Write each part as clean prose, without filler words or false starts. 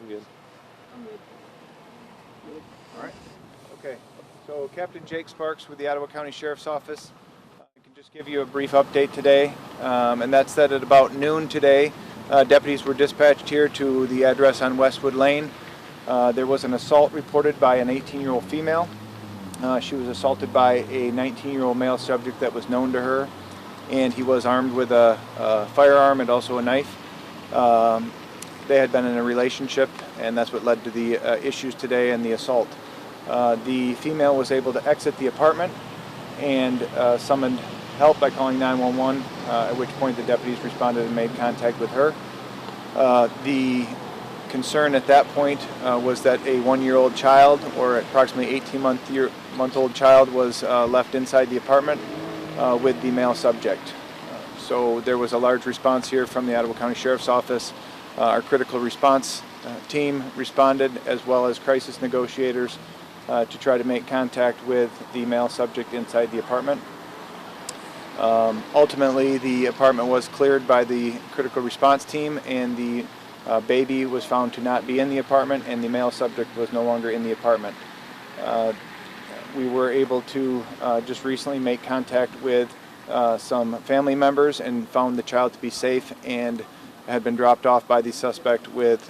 I'm good. All right. Okay. So Captain Jake Sparks with the Ottawa County Sheriff's Office. I can just give you a brief update today, and that's that at about noon today, deputies were dispatched here to the address on Westwood Lane. There was an assault reported by an 18-year-old female. She was assaulted by a 19-year-old male subject that was known to her, and he was armed with a firearm and also a knife. They had been in a relationship, and that's what led to the issues today and the assault. The female was able to exit the apartment and summoned help by calling 911, at which point the deputies responded and made contact with her. The concern at that point was that a 1-year-old child, or approximately 18-month-old child, was left inside the apartment with the male subject. So there was a large response here from the Ottawa County Sheriff's Office. Our critical response team responded, as well as crisis negotiators, to try to make contact with the male subject inside the apartment. Ultimately, the apartment was cleared by the critical response team, and the baby was found to not be in the apartment, and the male subject was no longer in the apartment. We were able to just recently make contact with some family members and found the child to be safe and had been dropped off by the suspect with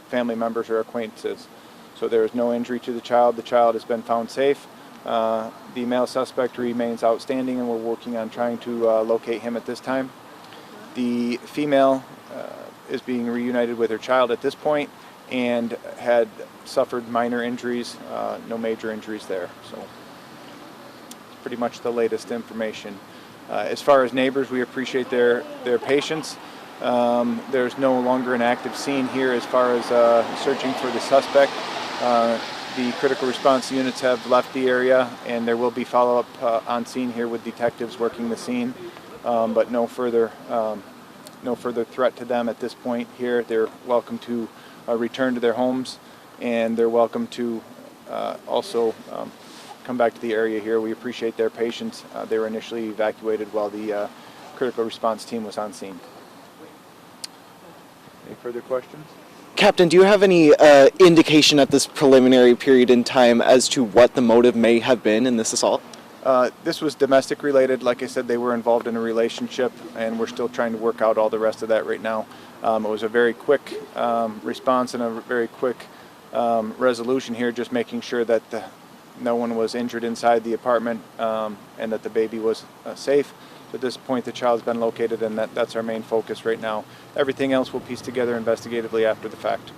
family members or acquaintances. So there is no injury to the child. The child has been found safe. The male suspect remains outstanding, and we're working on trying to locate him at this time. The female is being reunited with her child at this point and had suffered minor injuries, no major injuries there. So it's pretty much the latest information. As far as neighbors, we appreciate their patience. There's no longer an active scene here as far as searching for the suspect. The critical response units have left the area, and there will be follow-up on scene here with detectives working the scene, but no further threat to them at this point here. They're welcome to return to their homes, and they're welcome to also come back to the area here. We appreciate their patience. They were initially evacuated while the critical response team was on scene. Any further questions? Captain, do you have any indication at this preliminary period in time as to what the motive may have been in this assault? This was domestic related. Like I said, they were involved in a relationship, and we're still trying to work out all the rest of that right now. It was a very quick response and a very quick resolution here, just making sure that no one was injured inside the apartment and that the baby was safe. So at this point, the child's been located, and that's our main focus right now. Everything else we'll piece together investigatively after the fact.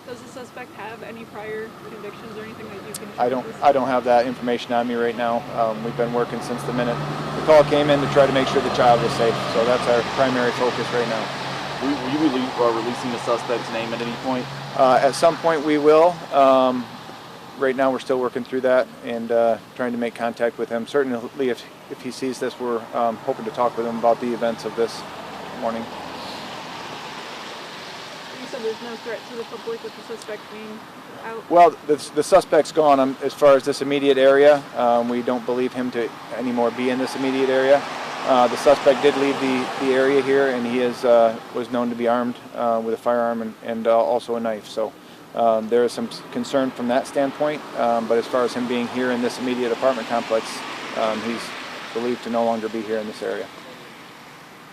Does the suspect have any prior convictions or anything that you can share? I don't have that information on me right now. We've been working since the minute the call came in to try to make sure the child was safe. So that's our primary focus right now. Will you be releasing the suspect's name at any point? At some point we will. Right now we're still working through that and trying to make contact with him. Certainly if he sees this, we're hoping to talk with him about the events of this morning. You said there's no threat to the public with the suspect being out? Well, the suspect's gone. As far as this immediate area, we don't believe him to anymore be in this immediate area. The suspect did leave the area here, and he was known to be armed with a firearm and also a knife. So there is some concern from that standpoint, but as far as him being here in this immediate apartment complex, he's believed to no longer be here in this area.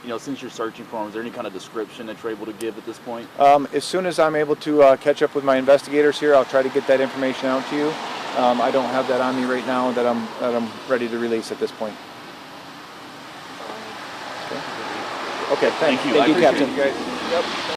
You know, since you're searching for him, is there any kind of description that you're able to give at this point? As soon as I'm able to catch up with my investigators here, I'll try to get that information out to you. I don't have that on me right now that I'm ready to release at this point. Okay, thank you. I appreciate Captain. it. Yep.